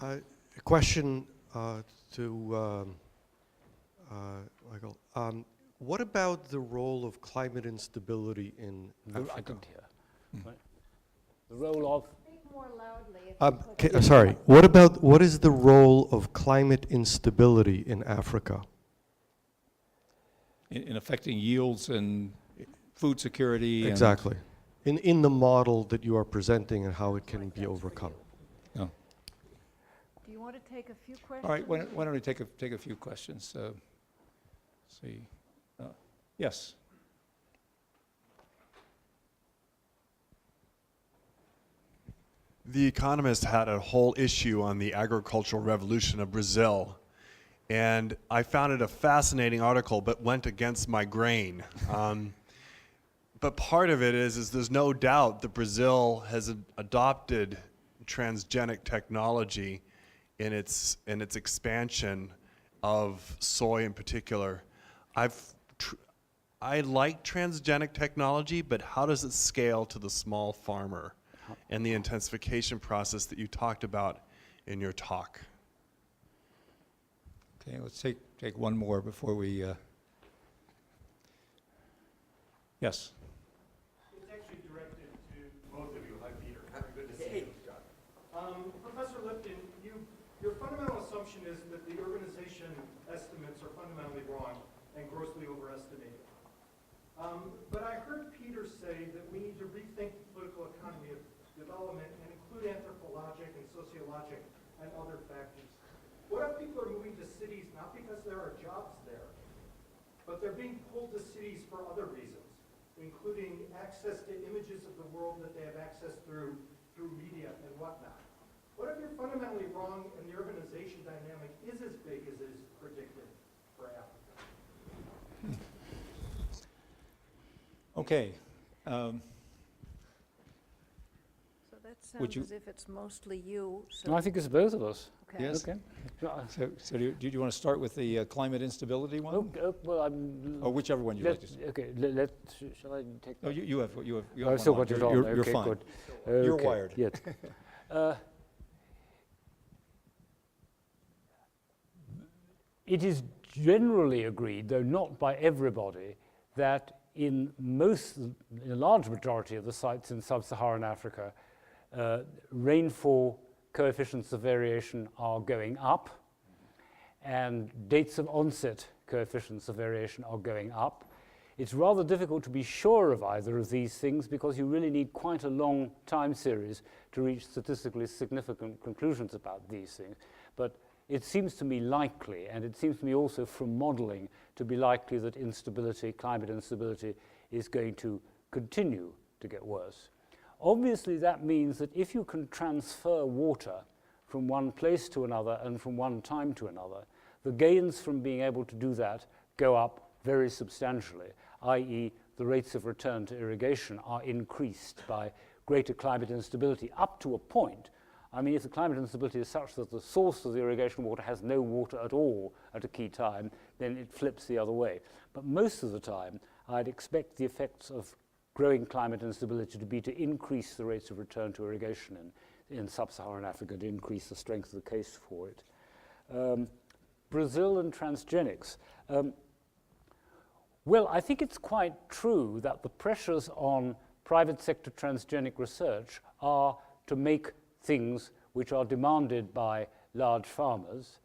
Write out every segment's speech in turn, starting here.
A question to Michael. What about the role of climate instability in Africa? I didn't hear. Right. The role of? Speak more loudly. Sorry. What is the role of climate instability in Africa? In affecting yields and food security. Exactly. In the model that you are presenting and how it can be overcome. No. Do you want to take a few questions? All right. Why don't we take a few questions? See. Yes. The Economist had a whole issue on the agricultural revolution of Brazil, and I found it a fascinating article, but went against my grain. But part of it is there's no doubt that Brazil has adopted transgenic technology in its expansion of soy in particular. I like transgenic technology, but how does it scale to the small farmer and the intensification process that you talked about in your talk? Okay, let's take one more before we. Yes. It's actually directed to both of you. Hi, Peter. Good to see you. Professor Lipton, your fundamental assumption is that the urbanization estimates are fundamentally wrong and grossly overestimated. But I heard Peter say that we need to rethink the political economy of development and include anthropologic and sociologic and other factors. What if people are moving to cities not because there are jobs there, but they're being pulled to cities for other reasons, including access to images of the world that they have access through media and whatnot? What if you're fundamentally wrong and the urbanization dynamic is as big as is predicted for Africa? Okay. So that sounds as if it's mostly you. So No, I think it's both of us. okay. Yes. Okay. So do you want to start with the climate instability one? Well, I'm. Or whichever one you'd like to say. Okay. Shall I take? No, you have Oh, one still on. got it on. You're Okay, fine. good. You're Okay, wired. Yes. It is generally agreed, though not by everybody, that in a large majority of the sites in sub-Saharan Africa, rainfall coefficients of variation are going up, and dates of onset coefficients of variation are going up. It's rather difficult to be sure of either of these things because you really need quite a long time series to reach statistically significant conclusions about these things. But it seems to me likely, and it seems to me also from modeling, to be likely that instability, climate instability, is going to continue to get worse. Obviously, that means that if you can transfer water from one place to another and from one time to another, the gains from being able to do that go up very substantially, i.e. the rates of return to irrigation are increased by greater climate instability up to a point. I mean, if the climate instability is such that the source of the irrigation water has no water at all at a key time, then it flips the other way. But most of the time, I'd expect the effects of growing climate instability to be to increase the rates of return to irrigation in sub-Saharan Africa, to increase the strength of the case for it. Brazil and transgenics. Well, I think it's quite true that the pressures on private sector transgenic research are to make things which are demanded by large farmers,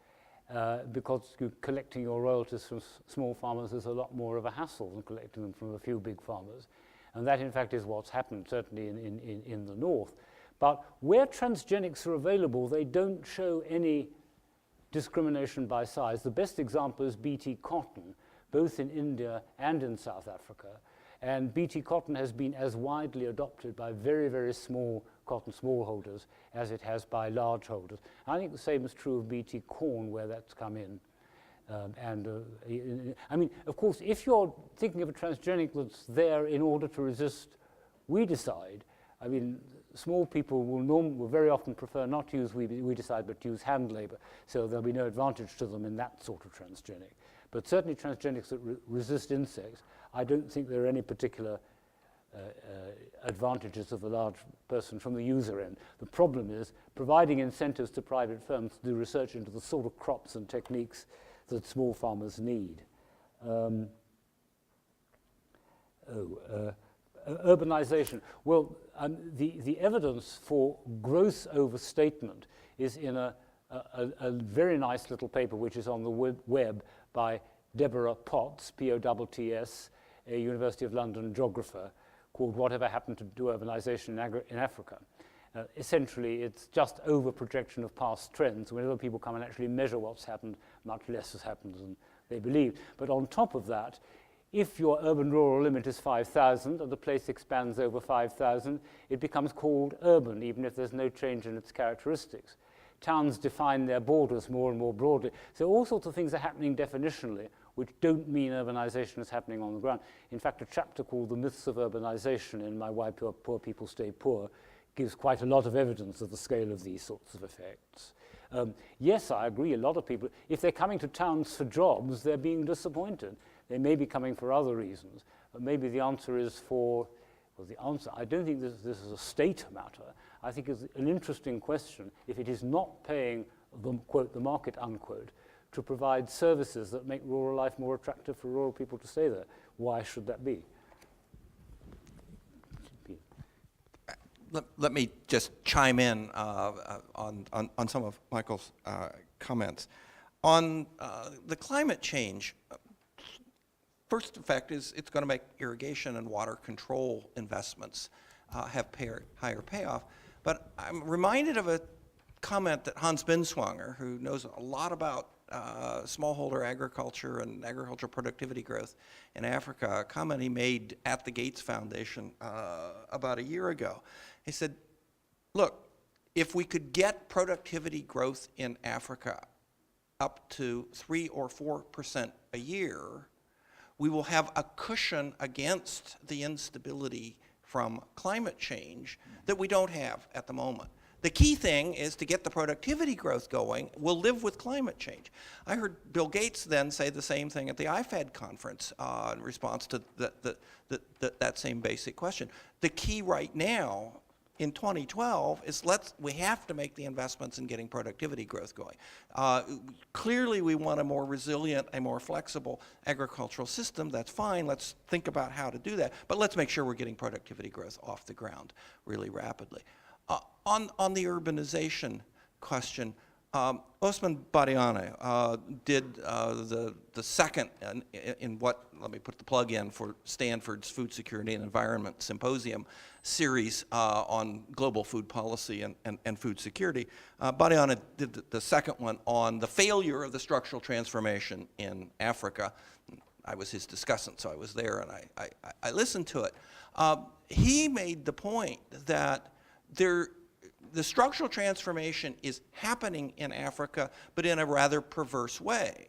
because collecting your royalties from small farmers is a lot more of a hassle than collecting them from a few big farmers. And that, in fact, is what's happened, certainly in the north. But where transgenics are available, they don't show any discrimination by size. The best example is BT cotton, both in India and in South Africa. And BT cotton has been as widely adopted by very, very small cotton smallholders as it has by large holders. I think the same is true of BT corn, where that's come in. I mean, of course, if you're thinking of a transgenic that's there in order to resist weedicide, I mean, small people will very often prefer not to use weedicide, but to use hand labor, so there'll be no advantage to them in that sort of transgenic. But certainly transgenics that resist insects, I don't think there are any particular advantages of a large person from the user end. The problem is providing incentives to private firms to do research into the sort of crops and techniques that small farmers need. Urbanization. Well, the evidence for gross overstatement is in a very nice little paper which is on the web by Deborah Potts, P-O-T-T-S, a University of London geographer, called Whatever Happened to Urbanization in Africa. Essentially, it's just over-projection of past trends. Whenever people come and actually measure what's happened, much less has happened than they believe. But on top of that, if your urban-rural limit is 5,000 and the place expands over 5,000, it becomes called urban, even if there's no change in its characteristics. Towns define their borders more and more broadly. So all sorts of things are happening definitionally, which don't mean urbanization is happening on the ground. In fact, a chapter called The Myths of Urbanization in my Why Poor People Stay Poor gives quite a lot of evidence of the scale of these sorts of effects. Yes, I agree, a lot of people, if they're coming to towns for jobs, they're being disappointed. They may be coming for other reasons, but maybe the answer is I don't think this is a state matter. I think it's an interesting question if it is not paying the, quote, the market, unquote, to provide services that make rural life more attractive for rural people to stay there. Why should that be? Let me just chime in on some of Michael's comments. On the climate change, first effect is it's going to make irrigation and water control investments have higher payoff. But I'm reminded of a comment that Hans Binswanger, who knows a lot about smallholder agriculture and agricultural productivity growth in Africa, a comment he made at the Gates Foundation about a year ago. He said, look, if we could get productivity growth in Africa up to 3 or 4% a year, we will have a cushion against the instability from climate change that we don't have at the moment. The key thing is to get the productivity growth going. We'll live with climate change. I heard Bill Gates then say the same thing at the IFAD conference in response to that same basic question. The key right now in 2012 is we have to make the investments in getting productivity growth going. Clearly we want a more resilient, a more flexible agricultural system. That's fine. Let's think about how to do that. But let's make sure we're getting productivity growth off the ground really rapidly. On the urbanization question, Osman Badiane did the second in what, let me put the plug in for Stanford's Food Security and Environment Symposium series on global food policy and food security. Badiane did the second one on the failure of the structural transformation in Africa. I was his discussant, so I was there and I listened to it. He made the point that the structural transformation is happening in Africa, but in a rather perverse way.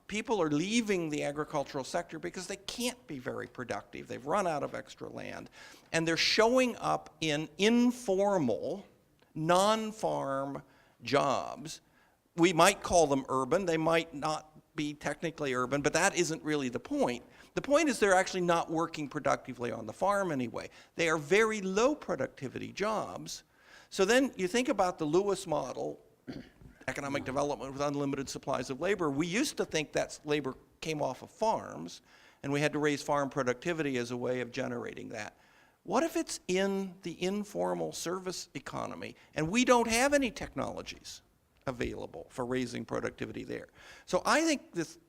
People are leaving the agricultural sector because they can't be very productive. They've run out of extra land. And they're showing up in informal, non-farm jobs. We might call them urban. They might not be technically urban, but that isn't really the point. The point is they're actually not working productively on the farm anyway. They are very low productivity jobs. So then you think about the Lewis model, economic development with unlimited supplies of labor. We used to think that labor came off of farms, and we had to raise farm productivity as a way of generating that. What if it's in the informal service economy, and we don't have any technologies available for raising productivity there? So I think this,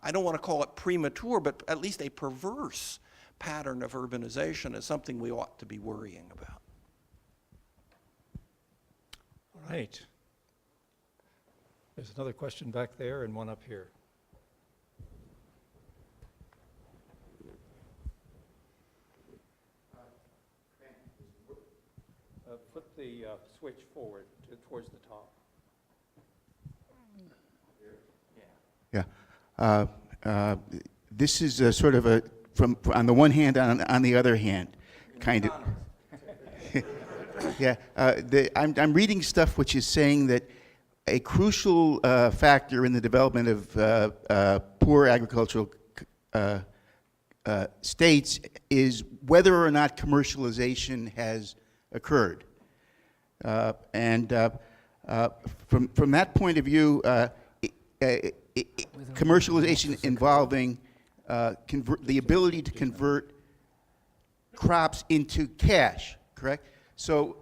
I don't want to call it premature, but at least a perverse pattern of urbanization is something we ought to be worrying about. All right. There's another question back there and one up here. Flip the switch forward towards the top. Yeah. This is sort of a, from on the one hand, on the other hand, kind of. Yeah. I'm reading stuff which is saying that a crucial factor in the development of poor agricultural states is whether or not commercialization has occurred. And from that point of view, commercialization involving the ability to convert crops into cash, correct? So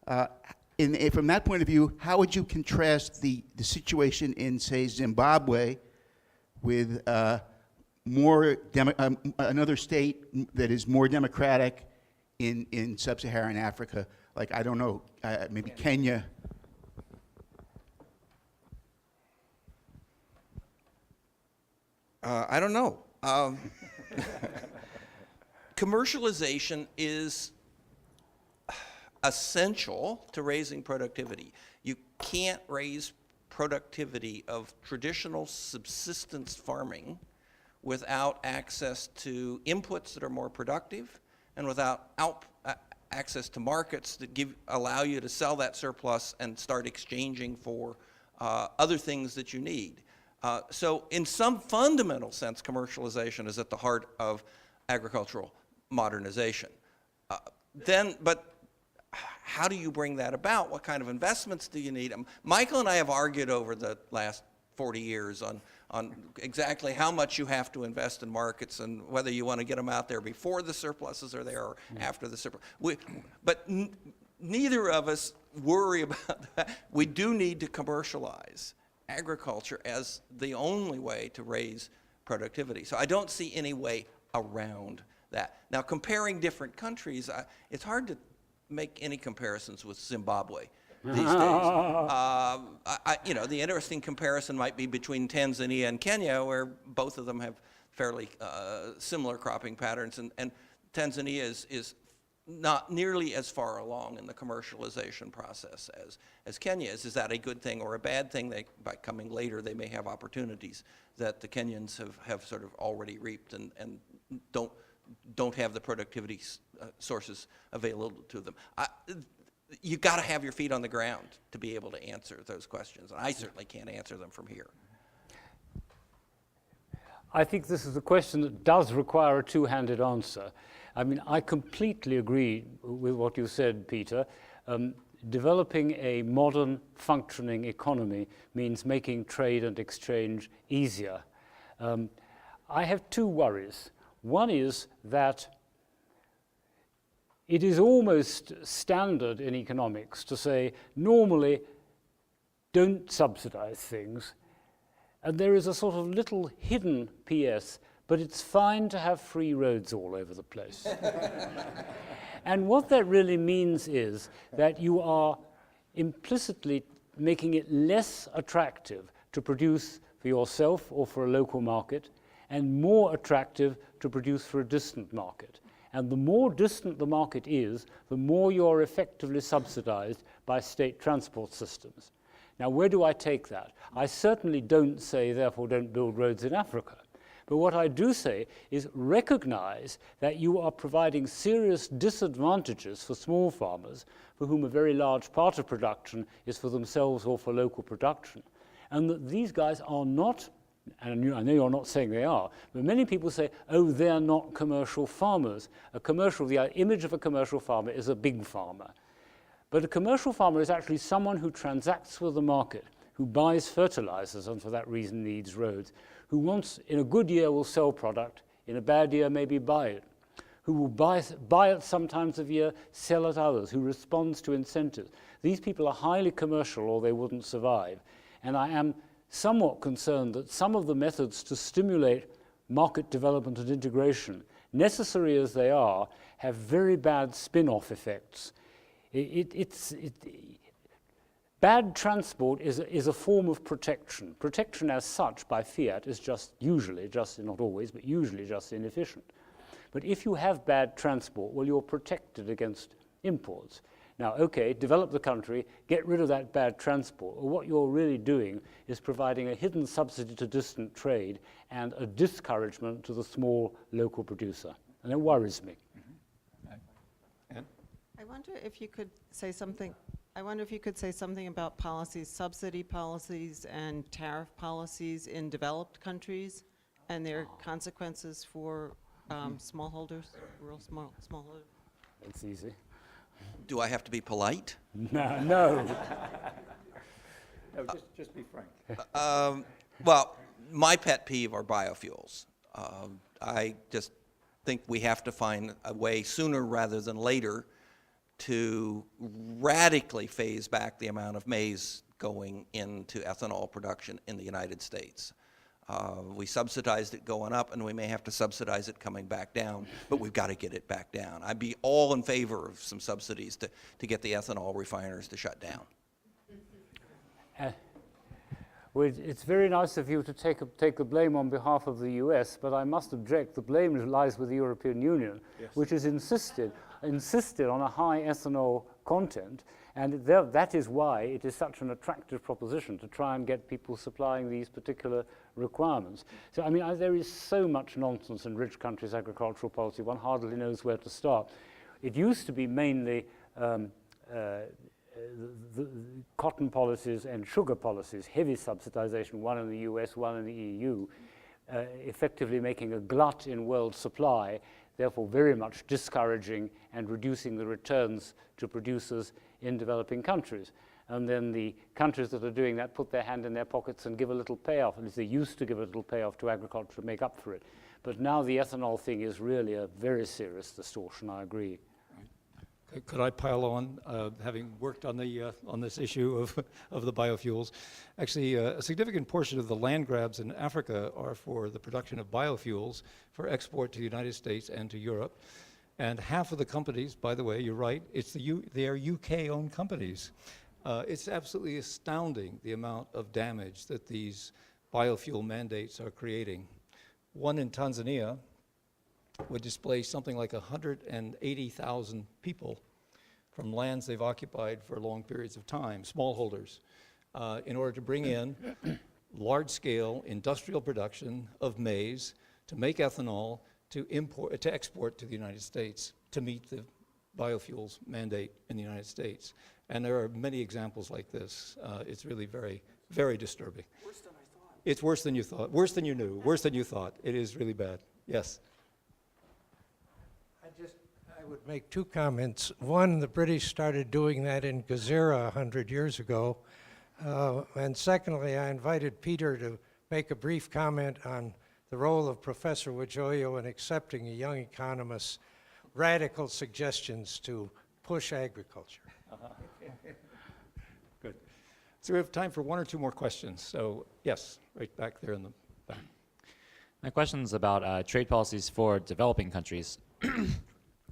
from that point of view, how would you contrast the situation in, say, Zimbabwe with another state that is more democratic in sub-Saharan Africa, like, I don't know, maybe Kenya? I don't know. Commercialization is essential to raising productivity. You can't raise productivity of traditional subsistence farming without access to inputs that are more productive and without access to markets that allow you to sell that surplus and start exchanging for other things that you need. So in some fundamental sense, commercialization is at the heart of agricultural modernization. But how do you bring that about? What kind of investments do you need? Michael and I have argued over the last 40 years on exactly how much you have to invest in markets and whether you want to get them out there before the surpluses are there or after the surplus. But neither of us worry about that. We do need to commercialize agriculture as the only way to raise productivity. So I don't see any way around that. Now, comparing different countries, it's hard to make any comparisons with Zimbabwe these days. The interesting comparison might be between Tanzania and Kenya, where both of them have fairly similar cropping patterns, and Tanzania is not nearly as far along in the commercialization process as Kenya is. Is that a good thing or a bad thing? By coming later, they may have opportunities that the Kenyans have sort of already reaped and don't have the productivity sources available to them. You got to have your feet on the ground to be able to answer those questions, and I certainly can't answer them from here. I think this is a question that does require a two-handed answer. I mean, I completely agree with what you said, Peter. Developing a modern, functioning economy means making trade and exchange easier. I have two worries. One is that it is almost standard in economics to say, normally, don't subsidize things. And there is a sort of little hidden PS, but it's fine to have free roads all over the place. And what that really means is that you are implicitly making it less attractive to produce for yourself or for a local market, and more attractive to produce for a distant market. And the more distant the market is, the more you're effectively subsidized by state transport systems. Now, where do I take that? I certainly don't say, therefore, don't build roads in Africa. But what I do say is recognize that you are providing serious disadvantages for small farmers, for whom a very large part of production is for themselves or for local production. And that these guys are not, and I know you're not saying they are, but many people say, oh, they're not commercial farmers. The image of a commercial farmer is a big farmer. But a commercial farmer is actually someone who transacts with the market, who buys fertilizers and for that reason needs roads, who wants, in a good year, will sell product, in a bad year, maybe buy it, who will buy it sometimes of year, sell it others, who responds to incentives. These people are highly commercial or they wouldn't survive. And I am somewhat concerned that some of the methods to stimulate market development and integration, necessary as they are, have very bad spin-off effects. Bad transport is a form of protection. Protection as such by fiat is usually, not always, but usually just inefficient. But if you have bad transport, well, you're protected against imports. Now, okay, develop the country, get rid of that bad transport. Well, what you're really doing is providing a hidden subsidy to distant trade and a discouragement to the small local producer. And it worries me. I wonder if you could say something. I wonder if you could say something about policies, subsidy policies and tariff policies in developed countries And there are consequences for smallholders, rural smallholders? It's easy. Do I have to be polite? No. No, just be frank. Well, my pet peeve are biofuels. I just think we have to find a way sooner rather than later to radically phase back the amount of maize going into ethanol production in the United States. We subsidized it going up, and we may have to subsidize it coming back down, but we've got to get it back down. I'd be all in favor of some subsidies to get the ethanol refiners to shut down. Well, it's very nice of you to take the blame on behalf of the US, but I must object. The blame lies with the European Union, which has insisted on a high ethanol content, and that is why it is such an attractive proposition to try and get people supplying these particular requirements. So, I mean, there is so much nonsense in rich countries' agricultural policy, one hardly knows where to start. It used to be mainly the cotton policies and sugar policies, heavy subsidization, one in the US, one in the EU, effectively making a glut in world supply, therefore very much discouraging and reducing the returns to producers in developing countries. And then the countries that are doing that put their hand in their pockets and give a little payoff, at least they used to give a little payoff to agriculture to make up for it. But now the ethanol thing is really a very serious distortion, I agree. Could I pile on, having worked on this issue of the biofuels? Actually, a significant portion of the land grabs in Africa are for the production of biofuels for export to the United States and to Europe. And half of the companies, by the way, you're right, they are UK-owned companies. It's absolutely astounding the amount of damage that these biofuel mandates are creating. One in Tanzania would displace something like 180,000 people from lands they've occupied for long periods of time, smallholders, in order to bring in large-scale industrial production of maize to make ethanol to export to the United States to meet the biofuels mandate in the United States. And there are many examples like this. It's really very, very disturbing. Worse than I thought. It's worse than you thought, worse than you knew, worse than you thought. It is really bad. Yes. I would make two comments. One, the British started doing that in Gazera 100 years ago. And secondly, I invited Peter to make a brief comment on the role of Professor Wajoyo in accepting a young economist's radical suggestions to push agriculture. Good. So we have time for one or two more questions. So yes, right back there in the back. My question is about trade policies for developing countries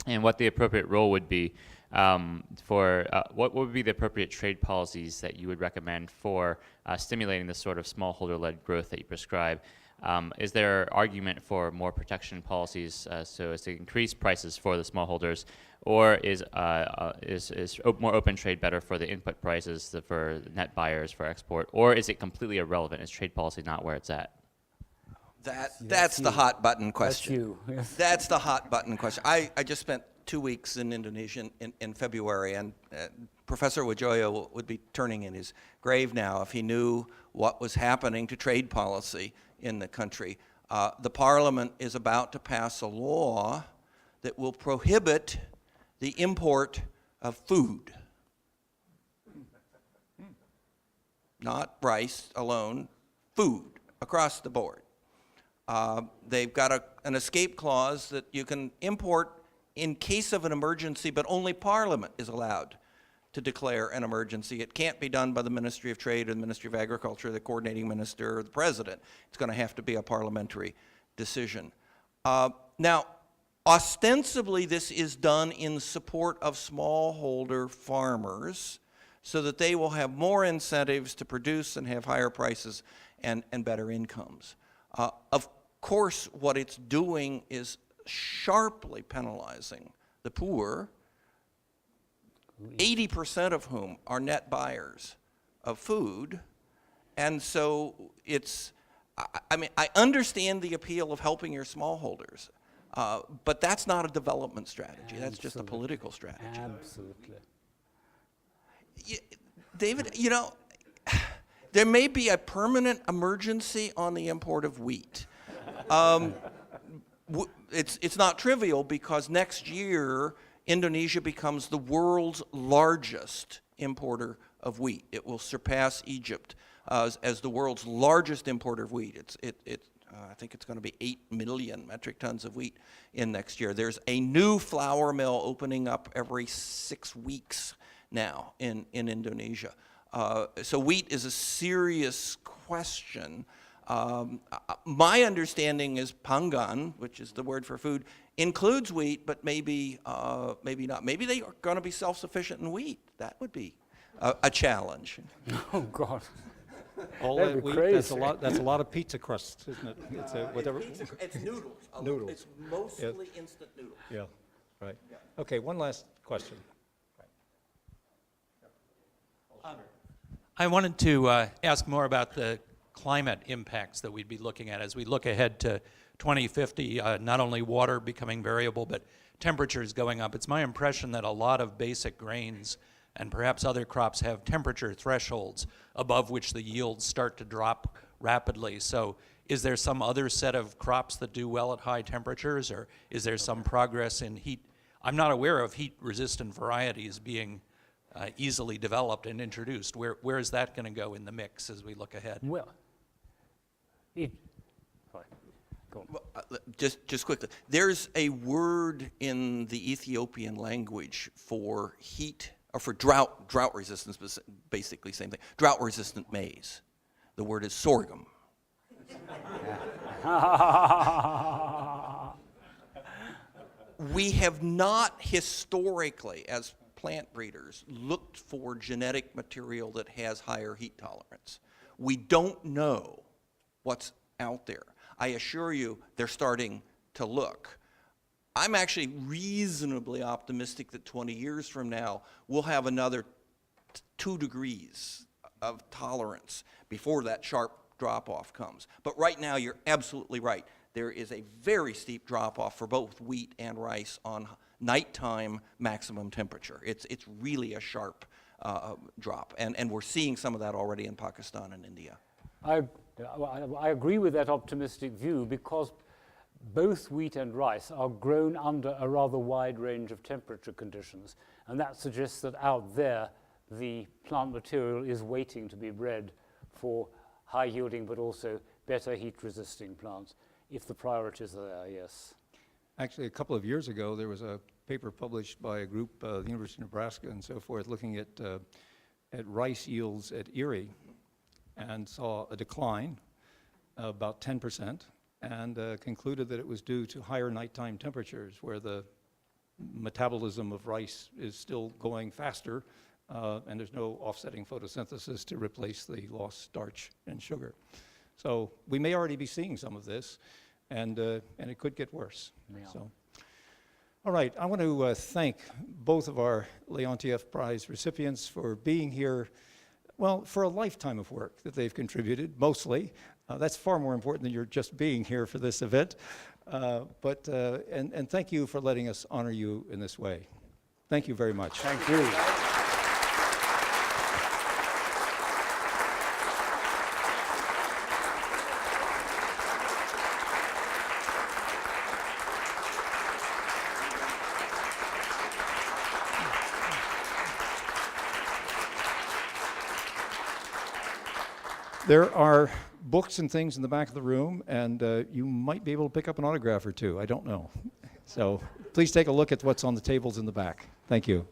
and what the appropriate role would be what would be the appropriate trade policies that you would recommend for stimulating the sort of smallholder-led growth that you prescribe? Is there argument for more protection policies so as to increase prices for the smallholders, or is more open trade better for the input prices for net buyers for export, or is it completely irrelevant? Is trade policy not where it's at? That's the hot button question. That's you. Yes. That's the hot button question. I just spent 2 weeks in Indonesia in February, and Professor Wajoyo would be turning in his grave now if he knew what was happening to trade policy in the country. The Parliament is about to pass a law that will prohibit the import of food. Not rice alone, food across the board. They've got an escape clause that you can import in case of an emergency, but only Parliament is allowed to declare an emergency. It can't be done by the Ministry of Trade or the Ministry of Agriculture, the coordinating minister, or the President. It's going to have to be a parliamentary decision. Now, ostensibly, this is done in support of smallholder farmers so that they will have more incentives to produce and have higher prices and better incomes. Of course, what it's doing is sharply penalizing the poor, 80% of whom are net buyers of food. And so I mean, I understand the appeal of helping your smallholders, but that's not a development strategy. That's just a political strategy. Absolutely. David, you know, there may be a permanent emergency on the import of wheat. It's not trivial because next year Indonesia becomes the world's largest importer of wheat. It will surpass Egypt as the world's largest importer of wheat. I think it's going to be 8 million metric tons of wheat in next year. There's a new flour mill opening up every 6 weeks now in Indonesia. So wheat is a serious question. My understanding is pangan, which is the word for food, includes wheat, but maybe not. Maybe they are going to be self-sufficient in wheat. That would be a challenge. Oh, God. All That'd that be wheat, that's a crazy. that's a lot of pizza crust, isn't it? It's whatever. It's noodles. Noodles. It's mostly instant noodles. Yeah, right. Okay, one last question. I wanted to ask more about the climate impacts that we'd be looking at as we look ahead to 2050, not only water becoming variable, but temperatures going up. It's my impression that a lot of basic grains and perhaps other crops have temperature thresholds above which the yields start to drop rapidly. So is there some other set of crops that do well at high temperatures, or is there some progress in heat? I'm not aware of heat-resistant varieties being easily developed and introduced. Where is that going to go in the mix as we look ahead? Well, sorry. Go on. Well, just quickly, there's a word in the Ethiopian language for heat, or for drought resistance, basically same thing, drought resistant maize. The word is sorghum. We have not historically, as plant breeders, looked for genetic material that has higher heat tolerance. We don't know what's out there. I assure you they're starting to look. I'm actually reasonably optimistic that 20 years from now we'll have another 2 degrees of tolerance before that sharp drop-off comes. But right now you're absolutely right. There is a very steep drop-off for both wheat and rice on nighttime maximum temperature. It's really a sharp drop, and we're seeing some of that already in Pakistan and India. I agree with that optimistic view because both wheat and rice are grown under a rather wide range of temperature conditions, and that suggests that out there the plant material is waiting to be bred for high-yielding but also better heat-resisting plants, if the priorities are there, yes. Actually, a couple of years ago, there was a paper published by a group, the University of Nebraska and so forth, looking at rice yields at Erie, and saw a decline, about 10%, and concluded that it was due to higher nighttime temperatures, where the metabolism of rice is still going faster, and there's no offsetting photosynthesis to replace the lost starch and sugar. So we may already be seeing some of this, and it could get worse. Yeah. So, all right, I want to thank both of our Leontief Prize recipients for being here, well, for a lifetime of work that they've contributed, mostly. That's far more important than you're just being here for this event. And thank you for letting us honor you in this way. Thank you very much. Thank you. There are books and things in the back of the room, and you might be able to pick up an autograph or two. I don't know. So please take a look at what's on the tables in the back. Thank you.